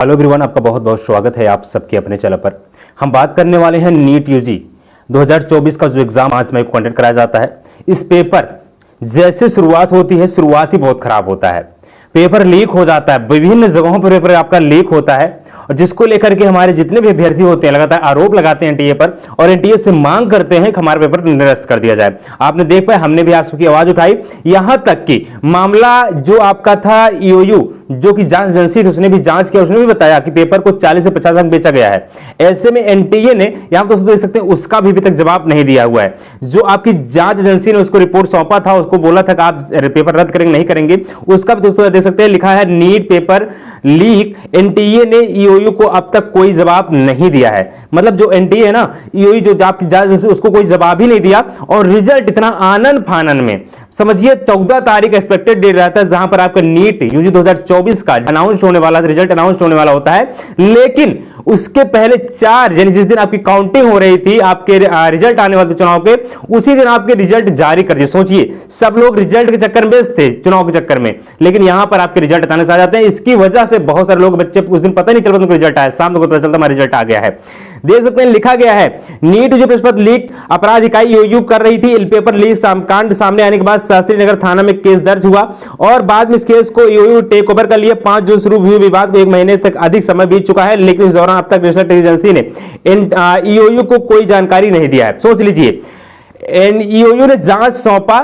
Hello everyone, आपका बहुत बहुत स्वागत है आप सबके अपने चैनल पर। हम बात करने वाले हैं नीट यूजी 2024 का जो एग्जाम 5 मई को कंडक्ट कराया जाता है। इस पेपर जैसे शुरुआत होती है, शुरुआत ही बहुत खराब होता है। पेपर लीक हो जाता है, विभिन्न जगहों पर पेपर आपका लीक होता है और जिसको लेकर के हमारे जितने भी अभ्यर्थी होते हैं लगातार आरोप लगाते हैं एनटीए पर और एनटीए से मांग करते हैं कि हमारा पेपर निरस्त कर दिया जाए। आपने देख पाया, हमने भी आप सबकी आवाज उठाई। यहां तक कि मामला जो आपका था ईओयू जो कि जांच एजेंसी थी, उसने भी जांच किया, उसने भी बताया कि पेपर को 40 से 50 लाख बेचा गया है। ऐसे में एनटीए ने यहां तो देख सकते हैं उसका भी अभी तक जवाब नहीं दिया हुआ है। जो आपकी जांच एजेंसी ने उसको रिपोर्ट सौंपा था, उसको बोला था कि आप पेपर रद्द करेंगे नहीं करेंगे, उसका भी दोस्तों देख सकते हैं लिखा है नीट पेपर लीक। एनटीए ने ईओयू को अब तक कोई जवाब नहीं दिया है। मतलब जो एनटीए है ना, ईओयू जो आपकी जांच एजेंसी, उसको कोई जवाब ही नहीं दिया और रिजल्ट इतना आनन फानन में समझिए 14 तारीख एक्सपेक्टेड डेट रहता है जहां पर आपका नीट यूजी 2024 का अनाउंस होने वाला, रिजल्ट अनाउंस होने वाला होता है। लेकिन उसके पहले 4 यानी जिस दिन आपकी काउंटिंग हो रही थी, आपके रिजल्ट आने वाले चुनाव के, उसी दिन आपके रिजल्ट जारी कर दिए। सोचिए, सब लोग रिजल्ट के चक्कर में व्यस्त थे, चुनाव के चक्कर में, लेकिन यहां पर आपके रिजल्ट अचानक आ जाते हैं। इसकी वजह से बहुत सारे लोग, बच्चे उस दिन पता नहीं चलता उनको रिजल्ट आया, शाम को पता चलता हमारा रिजल्ट आ गया है। देख सकते हैं लिखा गया है नीट जो पेपर लीक अपराध इकाई ईओयू कर रही थी। पेपर लीक कांड सामने आने के बाद शास्त्री नगर थाना में केस दर्ज हुआ और बाद में इस केस को ईओयू टेक ओवर कर लिए। 5 जून शुरू हुए विवाद को 1 महीने तक अधिक समय बीत चुका है, लेकिन इस दौरान अब तक नेशनल एजेंसी ने ईओयू को कोई जानकारी नहीं दिया है। सोच लीजिए, ईओयू ने जांच सौंपा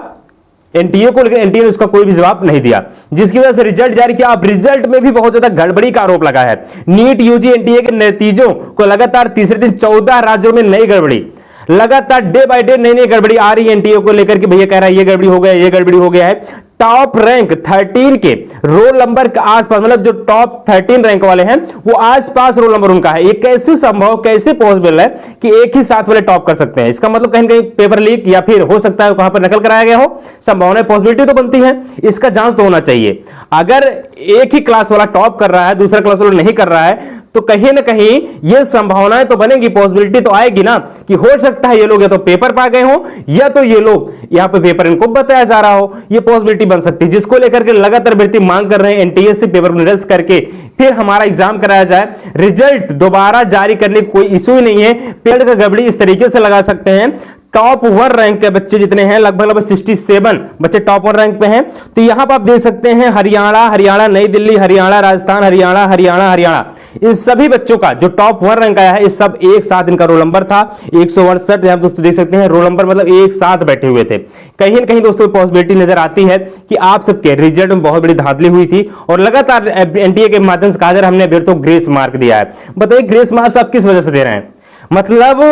एनटीए को, लेकिन एनटीए ने उसका कोई भी जवाब नहीं दिया, जिसकी वजह से रिजल्ट जारी किया। अब रिजल्ट में भी बहुत ज्यादा गड़बड़ी का आरोप लगा है। नीट यूजी एनटीए के नतीजों को लगातार तीसरे दिन 14 राज्यों में नई गड़बड़ी, लगातार डे बाय डे नई नई गड़बड़ी आ रही है एनटीए को लेकर के। भैया कह रहा है ये गड़बड़ी हो गया, ये गड़बड़ी हो गया है। टॉप रैंक 13 के रोल नंबर के आसपास, मतलब जो टॉप 13 रैंक वाले हैं वो आसपास रोल नंबर उनका है। ये कैसे संभव, कैसे पॉसिबल है कि एक ही साथ वाले टॉप कर सकते हैं? इसका मतलब कहीं ना कहीं पेपर लीक या फिर हो सकता है वहां पर नकल कराया गया हो। संभावना, पॉसिबिलिटी तो बनती है, इसका जांच तो होना चाहिए। अगर एक ही क्लास वाला टॉप कर रहा है, दूसरा क्लास वाला नहीं कर रहा है, तो कहीं ना कहीं ये संभावनाएं तो बनेगी, पॉसिबिलिटी तो आएगी ना कि हो सकता है ये लोग या तो पेपर पा गए हो या तो ये लोग यहां पे पेपर इनको बताया जा रहा हो। ये पॉसिबिलिटी बन सकती है, जिसको लेकर के लगातार अभ्यर्थी मांग कर रहे हैं एनटीए से पेपर निरस्त करके फिर हमारा एग्जाम कराया जाए। रिजल्ट दोबारा जारी करने की कोई इशू ही नहीं है। पेड़ का गड़बड़ी इस तरीके से लगा सकते हैं। टॉप 1 रैंक के बच्चे जितने हैं, लगभग 67 बच्चे टॉप 1 रैंक पे हैं। तो यहां पर आप देख सकते हैं हरियाणा, नई दिल्ली, हरियाणा, राजस्थान, हरियाणा, इन सभी बच्चों का जो टॉप 1 रैंक आया है, इस सब एक साथ इनका रोल नंबर था 168। यहां दोस्तों देख सकते हैं रोल नंबर, मतलब एक साथ बैठे हुए थे। कहीं ना कहीं दोस्तों पॉसिबिलिटी नजर आती है कि आप सबके रिजल्ट में बहुत बड़ी धांधली हुई थी और लगातार एनटीए के माध्यम से कहा जा रहा है हमने अभ्यर्थियों को ग्रेस मार्क दिया है। बताइए ग्रेस मार्क्स आप किस वजह से दे रहे हैं? मतलब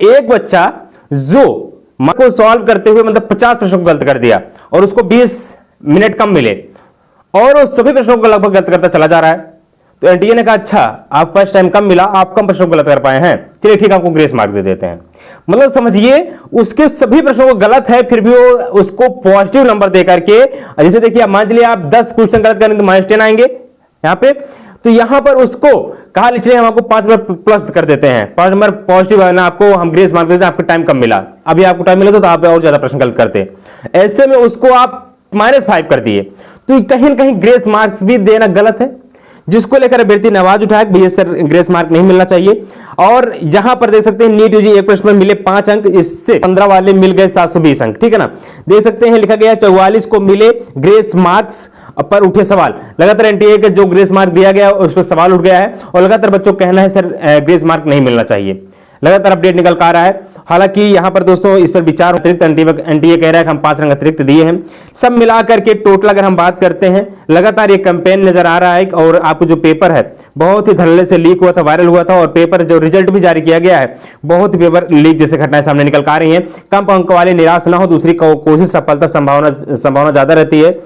एक बच्चा जो मार्क को सॉल्व करते हुए मतलब 50 प्रश्नों को गलत कर दिया और उसको 20 मिनट कम मिले और उस सभी प्रश्नों को लगभग गलत करता चला जा रहा है। तो एनटीए ने कहा अच्छा, आप फर्स्ट टाइम कम मिला, आप कम प्रश्नों को गलत कर पाए हैं, चलिए ठीक है, आपको ग्रेस मार्क दे देते हैं। मतलब समझिए उसके सभी प्रश्नों को गलत है, फिर भी वो उसको पॉजिटिव नंबर देकर के, जैसे देखिए मान लीजिए आप 10 क्वेश्चन गलत करेंगे तो -10 आएंगे यहां पे, तो यहां पर उसको कहा चलिए हम आपको 5 नंबर प्लस कर देते हैं, 5 नंबर पॉजिटिव है ना, आपको हम ग्रेस मार्क देते हैं, आपको टाइम कम मिला, अभी आपको टाइम मिला तो आप और ज्यादा प्रश्न गलत करते, ऐसे में उसको आप -5 कर दिए। तो कहीं ना कहीं ग्रेस मार्क्स भी देना गलत है, जिसको लेकर अभ्यर्थी ने आवाज उठाया भैया सर ग्रेस मार्क नहीं मिलना चाहिए। और यहां पर देख सकते हैं नीट यूजी एक प्रश्न में मिले 5 अंक, इससे 15 वाले मिल गए 720 अंक, ठीक है ना। देख सकते हैं लिखा गया 44 को मिले ग्रेस मार्क्स पर उठे सवाल। लगातार एनटीए के जो ग्रेस मार्क दिया गया उस पर सवाल उठ गया है और लगातार बच्चों को कहना है सर ग्रेस मार्क नहीं मिलना चाहिए। लगातार अपडेट निकल कर आ रहा है। हालांकि यहां पर दोस्तों इस पर विचार अतिरिक्त एनटीए कह रहा है कि हम 5 रंग अतिरिक्त दिए हैं। सब मिलाकर के टोटल अगर हम बात करते हैं, लगातार ये कैंपेन नजर आ रहा है और आपको जो पेपर है बहुत ही धड़ल्ले से लीक हुआ था, वायरल हुआ था और पेपर जो रिजल्ट भी जारी किया गया है, बहुत ही पेपर लीक जैसे घटनाएं सामने निकल कर आ रही हैं। कम अंक वाले निराश ना हो, दूसरी कोशिश सफलता संभावना ज्यादा रहती है।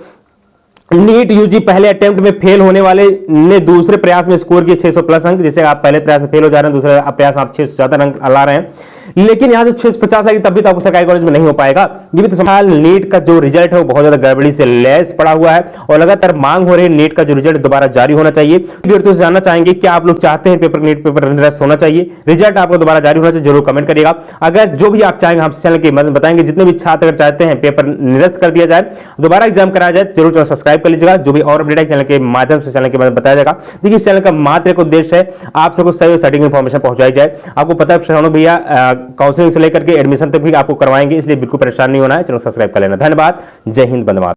नीट यूजी पहले अटेम्प्ट में फेल होने वाले ने दूसरे प्रयास में स्कोर किए 600 प्लस अंक, जिसे आप पहले प्रयास में फेल हो जा रहे हैं, दूसरे प्रयास आप 600 ज्यादा अंक ला रहे हैं। लेकिन यहां से 650 आएगी तब भी तो आपको सरकारी कॉलेज में नहीं हो पाएगा। ये भी तो सवाल, नीट का जो रिजल्ट है वो बहुत ज्यादा गड़बड़ी से लैस पड़ा हुआ है और लगातार मांग हो रही है नीट का जो रिजल्ट दोबारा जारी होना चाहिए। विद्यार्थियों से जानना चाहेंगे क्या आप लोग चाहते हैं पेपर नीट पेपर निरस्त होना चाहिए, रिजल्ट आपको दोबारा जारी होना चाहिए, जरूर कमेंट करिएगा। अगर जो भी आप चाहेंगे हम चैनल के मदद बताएंगे, जितने भी छात्र अगर चाहते हैं पेपर निरस्त कर दिया जाए, दोबारा एग्जाम कराया जाए, जरूर चैनल सब्सक्राइब कर लीजिएगा। जो भी और अपडेट है चैनल के माध्यम से चैनल के मदद बताया जाएगा। देखिए इस चैनल का मात्र एक उद्देश्य है आप सबको सही और सटीक इन्फॉर्मेशन पहुंचाई जाए। आपको पता है श्रवण भैया काउंसलिंग से लेकर के एडमिशन तक भी आपको करवाएंगे, इसलिए बिल्कुल परेशान नहीं होना है। चैनल सब्सक्राइब कर लेना। धन्यवाद। जय हिंद, वंदे मातरम।